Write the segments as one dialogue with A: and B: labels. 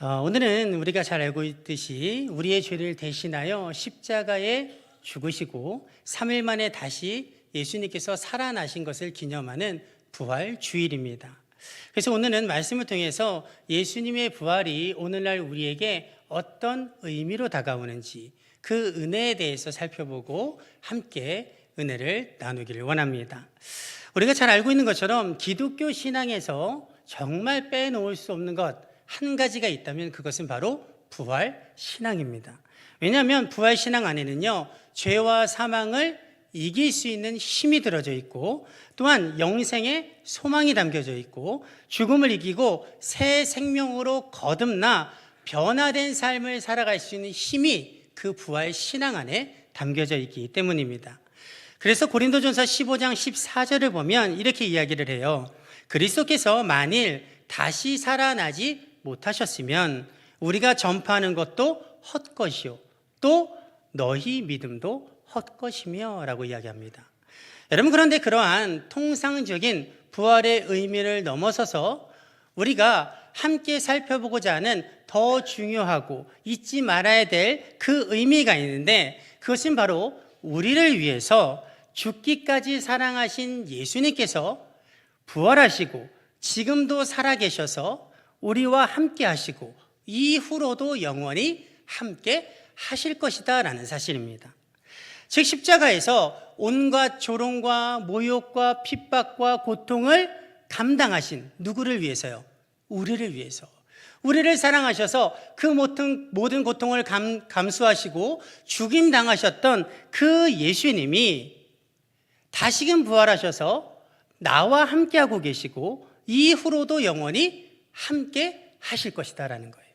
A: 오늘은 우리가 잘 알고 있듯이 우리의 죄를 대신하여 십자가에 죽으시고 3일 만에 다시 예수님께서 살아나신 것을 기념하는 부활 주일입니다. 그래서 오늘은 말씀을 통해서 예수님의 부활이 오늘날 우리에게 어떤 의미로 다가오는지 그 은혜에 대해서 살펴보고 함께 은혜를 나누기를 원합니다. 우리가 잘 알고 있는 것처럼 기독교 신앙에서 정말 빼놓을 수 없는 것 한 가지가 있다면 그것은 바로 부활 신앙입니다. 왜냐하면 부활 신앙 안에는요, 죄와 사망을 이길 수 있는 힘이 들어져 있고, 또한 영생의 소망이 담겨져 있고, 죽음을 이기고 새 생명으로 거듭나 변화된 삶을 살아갈 수 있는 힘이 그 부활 신앙 안에 담겨져 있기 때문입니다. 그래서 고린도전서 15장 14절을 보면 이렇게 이야기를 해요. 그리스도께서 만일 다시 살아나지 못하셨으면 우리가 전파하는 것도 헛것이요 또 너희 믿음도 헛것이며 라고 이야기합니다. 여러분, 그런데 그러한 통상적인 부활의 의미를 넘어서서 우리가 함께 살펴보고자 하는 더 중요하고 잊지 말아야 될 그 의미가 있는데, 그것은 바로 우리를 위해서 죽기까지 사랑하신 예수님께서 부활하시고 지금도 살아계셔서 우리와 함께 하시고 이후로도 영원히 함께 하실 것이다 라는 사실입니다. 즉, 십자가에서 온갖 조롱과 모욕과 핍박과 고통을 감당하신 누구를 위해서요? 우리를 위해서. 우리를 사랑하셔서 그 모든 고통을 감수하시고 죽임당하셨던 그 예수님이 다시금 부활하셔서 나와 함께하고 계시고 이후로도 영원히 함께 하실 것이다라는 거예요.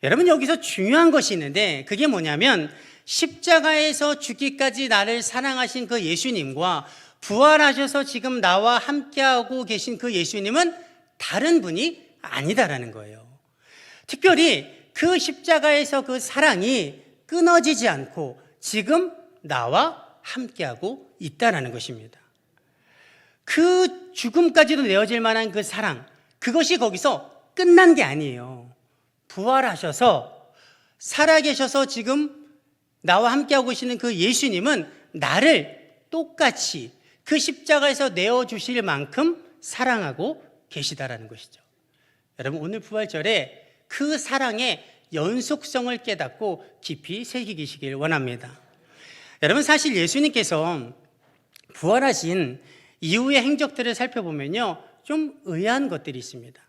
A: 여러분, 여기서 중요한 것이 있는데 그게 뭐냐면 십자가에서 죽기까지 나를 사랑하신 그 예수님과 부활하셔서 지금 나와 함께하고 계신 그 예수님은 다른 분이 아니다라는 거예요. 특별히 그 십자가에서 그 사랑이 끊어지지 않고 지금 나와 함께하고 있다라는 것입니다. 그 죽음까지도 내어질 만한 그 사랑, 그것이 거기서 끝난 게 아니에요. 부활하셔서 살아계셔서 지금 나와 함께하고 계시는 그 예수님은 나를 똑같이 그 십자가에서 내어주실 만큼 사랑하고 계시다라는 것이죠. 여러분, 오늘 부활절에 그 사랑의 연속성을 깨닫고 깊이 새기시길 원합니다. 여러분, 사실 예수님께서 부활하신 이후의 행적들을 살펴보면요, 좀 의아한 것들이 있습니다.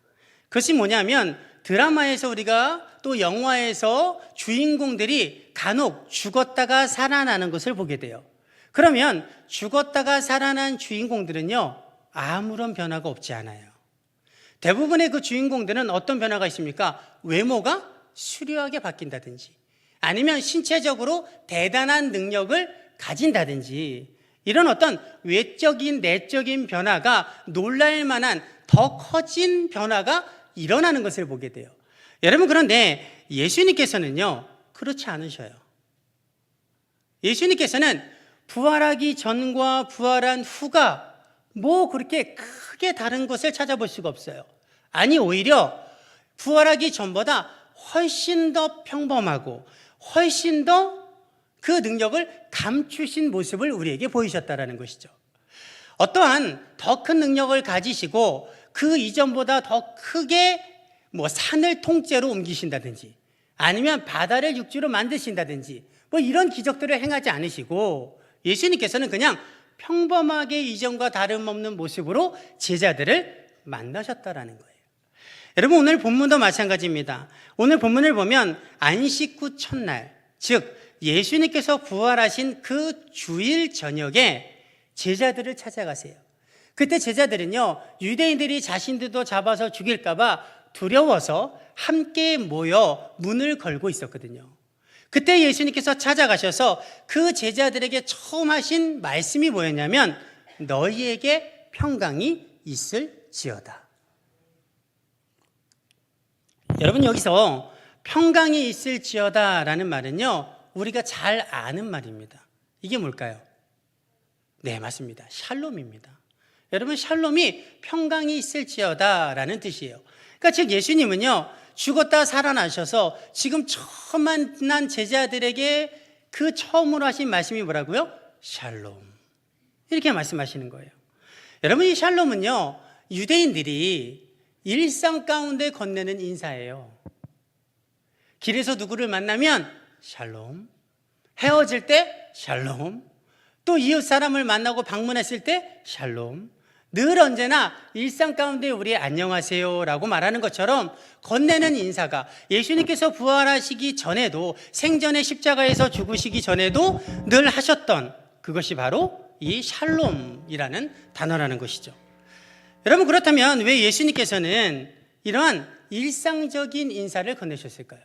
A: 그것이 뭐냐면 드라마에서 우리가 또 영화에서 주인공들이 간혹 죽었다가 살아나는 것을 보게 돼요. 그러면 죽었다가 살아난 주인공들은요, 아무런 변화가 없지 않아요. 대부분의 그 주인공들은 어떤 변화가 있습니까? 외모가 수려하게 바뀐다든지 아니면 신체적으로 대단한 능력을 가진다든지 이런 어떤 외적인 내적인 변화가 놀랄 만한 더 커진 변화가 일어나는 것을 보게 돼요. 여러분, 그런데 예수님께서는요, 그렇지 않으셔요. 예수님께서는 부활하기 전과 부활한 후가 뭐 그렇게 크게 다른 것을 찾아볼 수가 없어요. 아니, 오히려 부활하기 전보다 훨씬 더 평범하고 훨씬 더 그 능력을 감추신 모습을 우리에게 보이셨다라는 것이죠. 어떠한 더 큰 능력을 가지시고 그 이전보다 더 크게 산을 통째로 옮기신다든지 아니면 바다를 육지로 만드신다든지 이런 기적들을 행하지 않으시고 예수님께서는 그냥 평범하게 이전과 다름없는 모습으로 제자들을 만나셨다라는 거예요. 여러분, 오늘 본문도 마찬가지입니다. 오늘 본문을 보면 안식 후 첫날, 즉 예수님께서 부활하신 그 주일 저녁에 제자들을 찾아가세요. 그때 제자들은요, 유대인들이 자신들도 잡아서 죽일까 봐 두려워서 함께 모여 문을 걸고 있었거든요. 그때 예수님께서 찾아가셔서 그 제자들에게 처음 하신 말씀이 뭐였냐면 너희에게 평강이 있을지어다. 여러분, 여기서 평강이 있을지어다 라는 말은요, 우리가 잘 아는 말입니다. 이게 뭘까요? 네, 맞습니다. 샬롬입니다. 여러분, 샬롬이 평강이 있을지어다 라는 뜻이에요. 그러니까 즉 예수님은요, 죽었다 살아나셔서 지금 처음 만난 제자들에게 그 처음으로 하신 말씀이 뭐라고요? 샬롬. 이렇게 말씀하시는 거예요. 여러분, 이 샬롬은요, 유대인들이 일상 가운데 건네는 인사예요. 길에서 누구를 만나면 샬롬, 헤어질 때 샬롬, 또 이웃 사람을 만나고 방문했을 때 샬롬, 늘 언제나 일상 가운데 우리 안녕하세요라고 말하는 것처럼 건네는 인사가 예수님께서 부활하시기 전에도, 생전에 십자가에서 죽으시기 전에도 늘 하셨던 그것이 바로 이 샬롬이라는 단어라는 것이죠. 여러분, 그렇다면 왜 예수님께서는 이러한 일상적인 인사를 건네셨을까요?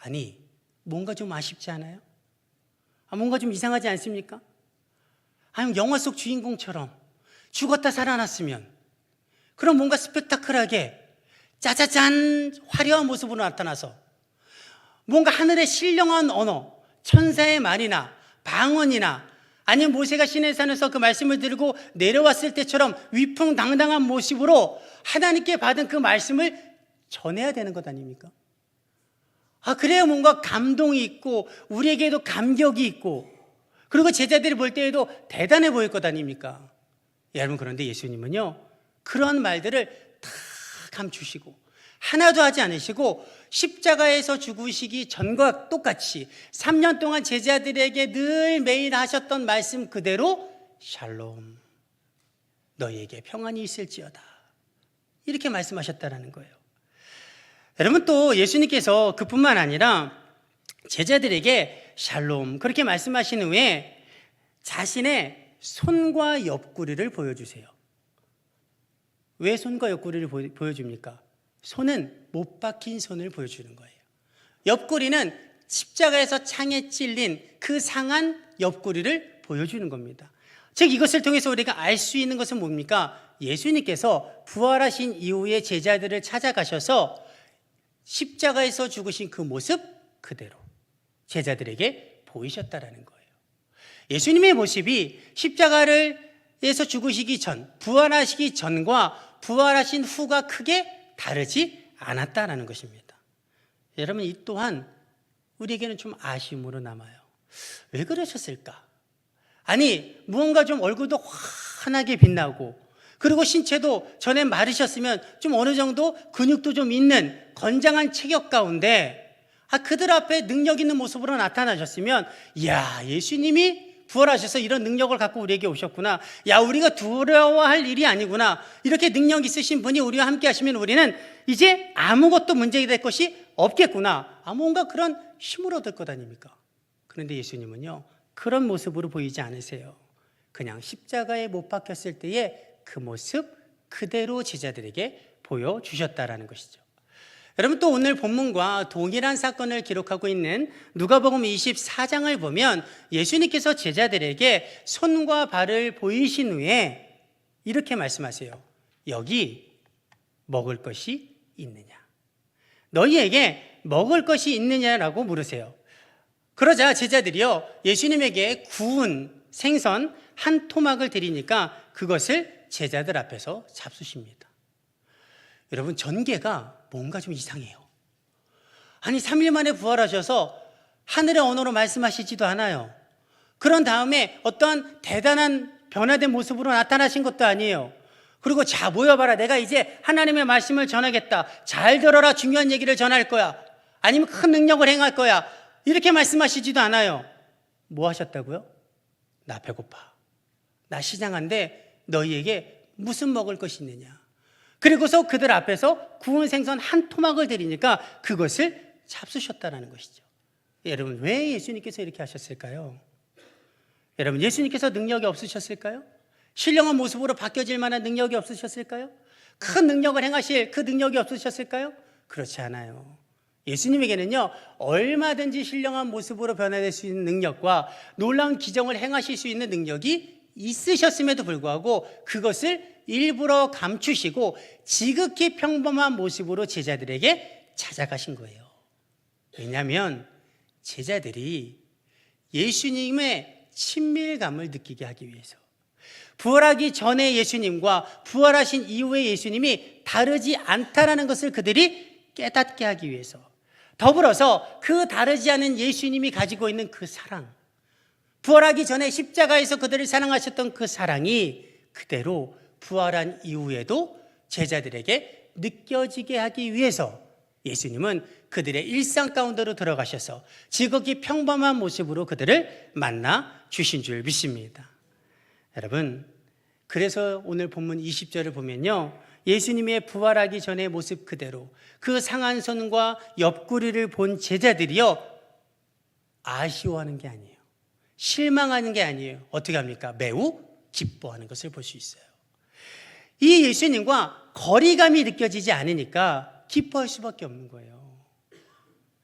A: 아니, 뭔가 좀 아쉽지 않아요? 뭔가 좀 이상하지 않습니까? 아니, 영화 속 주인공처럼 죽었다 살아났으면, 그럼 뭔가 스펙타클하게 짜자잔 화려한 모습으로 나타나서 뭔가 하늘의 신령한 언어, 천사의 말이나 방언이나 아니면 모세가 시내산에서 그 말씀을 들고 내려왔을 때처럼 위풍당당한 모습으로 하나님께 받은 그 말씀을 전해야 되는 것 아닙니까? 그래야 뭔가 감동이 있고 우리에게도 감격이 있고, 그리고 제자들이 볼 때에도 대단해 보일 것 아닙니까? 여러분, 그런데 예수님은요, 그런 말들을 다 감추시고 하나도 하지 않으시고 십자가에서 죽으시기 전과 똑같이 3년 동안 제자들에게 늘 매일 하셨던 말씀 그대로 샬롬, 너희에게 평안이 있을지어다, 이렇게 말씀하셨다라는 거예요. 여러분, 또 예수님께서 그뿐만 아니라 제자들에게 샬롬 그렇게 말씀하신 후에 자신의 손과 옆구리를 보여주세요. 왜 손과 옆구리를 보여줍니까? 손은 못 박힌 손을 보여주는 거예요. 옆구리는 십자가에서 창에 찔린 그 상한 옆구리를 보여주는 겁니다. 즉, 이것을 통해서 우리가 알 수 있는 것은 뭡니까? 예수님께서 부활하신 이후에 제자들을 찾아가셔서 십자가에서 죽으신 그 모습 그대로 제자들에게 보이셨다라는 거예요. 예수님의 모습이 십자가에서 죽으시기 전, 부활하시기 전과 부활하신 후가 크게 다르지 않았다라는 것입니다. 여러분, 이 또한 우리에게는 좀 아쉬움으로 남아요. 왜 그러셨을까? 아니, 무언가 좀 얼굴도 환하게 빛나고, 그리고 신체도 전에 마르셨으면 좀 어느 정도 근육도 좀 있는 건장한 체격 가운데 그들 앞에 능력 있는 모습으로 나타나셨으면, 이야, 예수님이 부활하셔서 이런 능력을 갖고 우리에게 오셨구나, 야, 우리가 두려워할 일이 아니구나, 이렇게 능력 있으신 분이 우리와 함께 하시면 우리는 이제 아무것도 문제가 될 것이 없겠구나, 뭔가 그런 힘을 얻을 것 아닙니까? 그런데 예수님은요, 그런 모습으로 보이지 않으세요. 그냥 십자가에 못 박혔을 때의 그 모습 그대로 제자들에게 보여주셨다라는 것이죠. 여러분, 또 오늘 본문과 동일한 사건을 기록하고 있는 누가복음 24장을 보면 예수님께서 제자들에게 손과 발을 보이신 후에 이렇게 말씀하세요. 여기 먹을 것이 있느냐? 너희에게 먹을 것이 있느냐라고 물으세요. 그러자 제자들이요, 예수님에게 구운 생선 한 토막을 드리니까 그것을 제자들 앞에서 잡수십니다. 여러분, 전개가 뭔가 좀 이상해요. 아니, 3일 만에 부활하셔서 하늘의 언어로 말씀하시지도 않아요. 그런 다음에 어떤 대단한 변화된 모습으로 나타나신 것도 아니에요. 그리고 자, 모여봐라, 내가 이제 하나님의 말씀을 전하겠다, 잘 들어라, 중요한 얘기를 전할 거야, 아니면 큰 능력을 행할 거야, 이렇게 말씀하시지도 않아요. 뭐 하셨다고요? 나 배고파, 나 시장한데 너희에게 무슨 먹을 것이 있느냐. 그리고서 그들 앞에서 구운 생선 한 토막을 드리니까 그것을 잡수셨다라는 것이죠. 여러분, 왜 예수님께서 이렇게 하셨을까요? 여러분, 예수님께서 능력이 없으셨을까요? 신령한 모습으로 바뀌어질 만한 능력이 없으셨을까요? 큰 능력을 행하실 그 능력이 없으셨을까요? 그렇지 않아요. 예수님에게는요, 얼마든지 신령한 모습으로 변화될 수 있는 능력과 놀라운 기적을 행하실 수 있는 능력이 있으셨음에도 불구하고 그것을 일부러 감추시고 지극히 평범한 모습으로 제자들에게 찾아가신 거예요. 왜냐하면 제자들이 예수님의 친밀감을 느끼게 하기 위해서, 부활하기 전에 예수님과 부활하신 이후의 예수님이 다르지 않다라는 것을 그들이 깨닫게 하기 위해서, 더불어서 그 다르지 않은 예수님이 가지고 있는 그 사랑, 부활하기 전에 십자가에서 그들을 사랑하셨던 그 사랑이 그대로 부활한 이후에도 제자들에게 느껴지게 하기 위해서 예수님은 그들의 일상 가운데로 들어가셔서 지극히 평범한 모습으로 그들을 만나 주신 줄 믿습니다. 여러분, 그래서 오늘 본문 20절을 보면요, 예수님의 부활하기 전의 모습 그대로 그 상한 손과 옆구리를 본 제자들이요, 아쉬워하는 게 아니에요, 실망하는 게 아니에요. 어떻게 합니까? 매우 기뻐하는 것을 볼 수 있어요. 이 예수님과 거리감이 느껴지지 않으니까 기뻐할 수밖에 없는 거예요.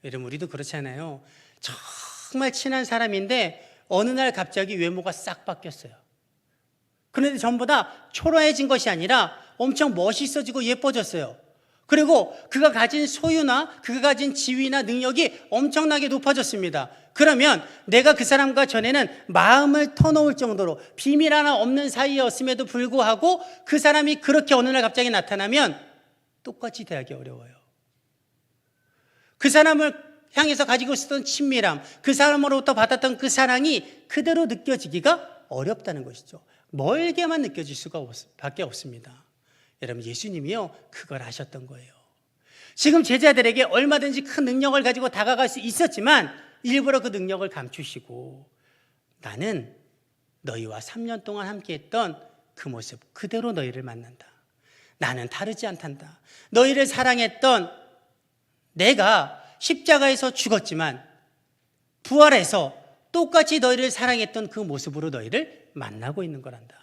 A: 여러분, 우리도 그렇잖아요. 정말 친한 사람인데 어느 날 갑자기 외모가 싹 바뀌었어요. 그런데 전보다 초라해진 것이 아니라 엄청 멋있어지고 예뻐졌어요. 그리고 그가 가진 소유나 그가 가진 지위나 능력이 엄청나게 높아졌습니다. 그러면 내가 그 사람과 전에는 마음을 터놓을 정도로 비밀 하나 없는 사이였음에도 불구하고 그 사람이 그렇게 어느 날 갑자기 나타나면 똑같이 대하기 어려워요. 그 사람을 향해서 가지고 있었던 친밀함, 그 사람으로부터 받았던 그 사랑이 그대로 느껴지기가 어렵다는 것이죠. 멀게만 느껴질 밖에 없습니다. 여러분, 예수님이요, 그걸 아셨던 거예요. 지금 제자들에게 얼마든지 큰 능력을 가지고 다가갈 수 있었지만 일부러 그 능력을 감추시고, 나는 너희와 3년 동안 함께했던 그 모습 그대로 너희를 만난다. 나는 다르지 않단다. 너희를 사랑했던 내가 십자가에서 죽었지만 부활해서 똑같이 너희를 사랑했던 그 모습으로 너희를 만나고 있는 거란다.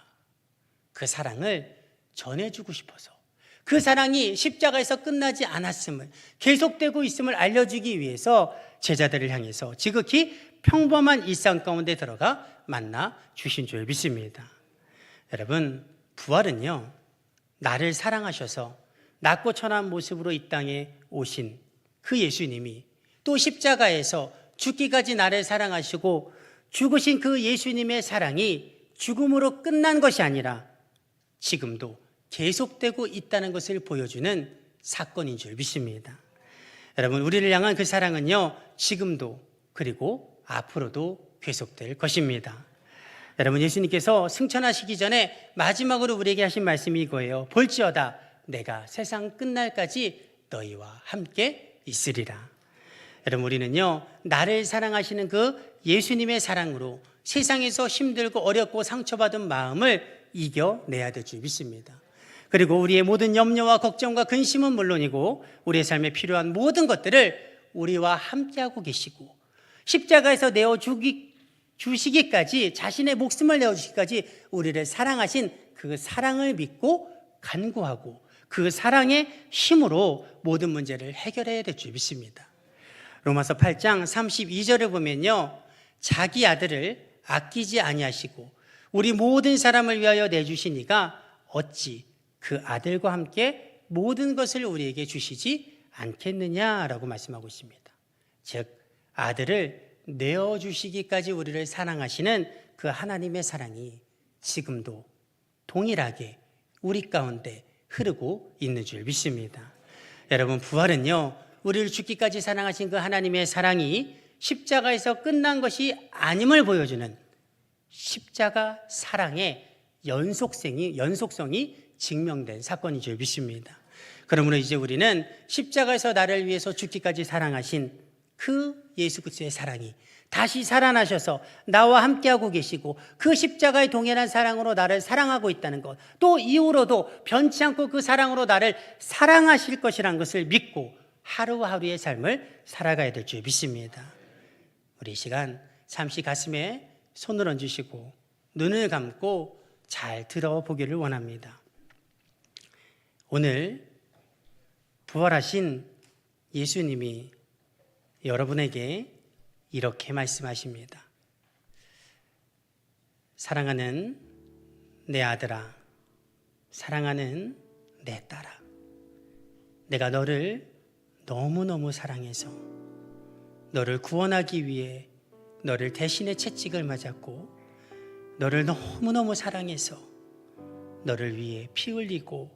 A: 그 사랑을 전해주고 싶어서, 그 사랑이 십자가에서 끝나지 않았음을, 계속되고 있음을 알려주기 위해서 제자들을 향해서 지극히 평범한 일상 가운데 들어가 만나 주신 줄 믿습니다. 여러분, 부활은요, 나를 사랑하셔서 낮고 천한 모습으로 이 땅에 오신 그 예수님이 또 십자가에서 죽기까지 나를 사랑하시고 죽으신 그 예수님의 사랑이 죽음으로 끝난 것이 아니라 지금도 계속되고 있다는 것을 보여주는 사건인 줄 믿습니다. 여러분, 우리를 향한 그 사랑은요, 지금도 그리고 앞으로도 계속될 것입니다. 여러분, 예수님께서 승천하시기 전에 마지막으로 우리에게 하신 말씀이 이거예요. 볼지어다 내가 세상 끝날까지 너희와 함께 있으리라. 여러분, 우리는요, 나를 사랑하시는 그 예수님의 사랑으로 세상에서 힘들고 어렵고 상처받은 마음을 이겨내야 될 줄 믿습니다. 그리고 우리의 모든 염려와 걱정과 근심은 물론이고 우리의 삶에 필요한 모든 것들을 우리와 함께하고 계시고 십자가에서 내어주시기까지, 자신의 목숨을 내어주시기까지 우리를 사랑하신 그 사랑을 믿고 간구하고 그 사랑의 힘으로 모든 문제를 해결해야 될 줄 믿습니다. 로마서 8장 32절을 보면요, 자기 아들을 아끼지 아니하시고 우리 모든 사람을 위하여 내주시니가 어찌 그 아들과 함께 모든 것을 우리에게 주시지 않겠느냐라고 말씀하고 있습니다. 즉, 아들을 내어주시기까지 우리를 사랑하시는 그 하나님의 사랑이 지금도 동일하게 우리 가운데 흐르고 있는 줄 믿습니다. 여러분, 부활은요, 우리를 죽기까지 사랑하신 그 하나님의 사랑이 십자가에서 끝난 것이 아님을 보여주는 십자가 사랑의 연속성이 증명된 사건인 줄 믿습니다. 그러므로 이제 우리는 십자가에서 나를 위해서 죽기까지 사랑하신 그 예수 그리스도의 사랑이 다시 살아나셔서 나와 함께하고 계시고 그 십자가의 동일한 사랑으로 나를 사랑하고 있다는 것, 또 이후로도 변치 않고 그 사랑으로 나를 사랑하실 것이라는 것을 믿고 하루하루의 삶을 살아가야 될 줄 믿습니다. 우리 이 시간 잠시 가슴에 손을 얹으시고 눈을 감고 잘 들어보기를 원합니다. 오늘 부활하신 예수님이 여러분에게 이렇게 말씀하십니다. 사랑하는 내 아들아, 사랑하는 내 딸아, 내가 너를 너무너무 사랑해서 너를 구원하기 위해 너를 대신에 채찍을 맞았고 너를 너무너무 사랑해서 너를 위해 피 흘리고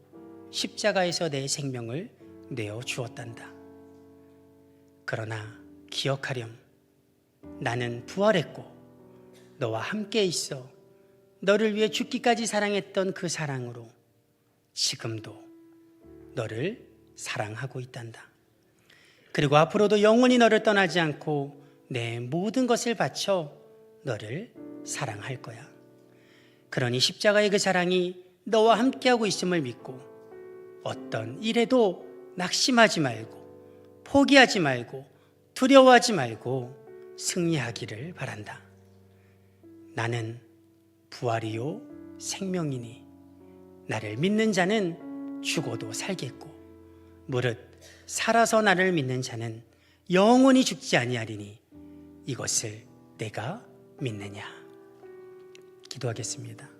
A: 십자가에서 내 생명을 내어 주었단다. 그러나 기억하렴. 나는 부활했고 너와 함께 있어 너를 위해 죽기까지 사랑했던 그 사랑으로 지금도 너를 사랑하고 있단다. 그리고 앞으로도 영원히 너를 떠나지 않고 내 모든 것을 바쳐 너를 사랑할 거야. 그러니 십자가의 그 사랑이 너와 함께하고 있음을 믿고 어떤 일에도 낙심하지 말고 포기하지 말고 두려워하지 말고 승리하기를 바란다. 나는 부활이요 생명이니 나를 믿는 자는 죽어도 살겠고 무릇 살아서 나를 믿는 자는 영원히 죽지 아니하리니 이것을 내가 믿느냐. 기도하겠습니다.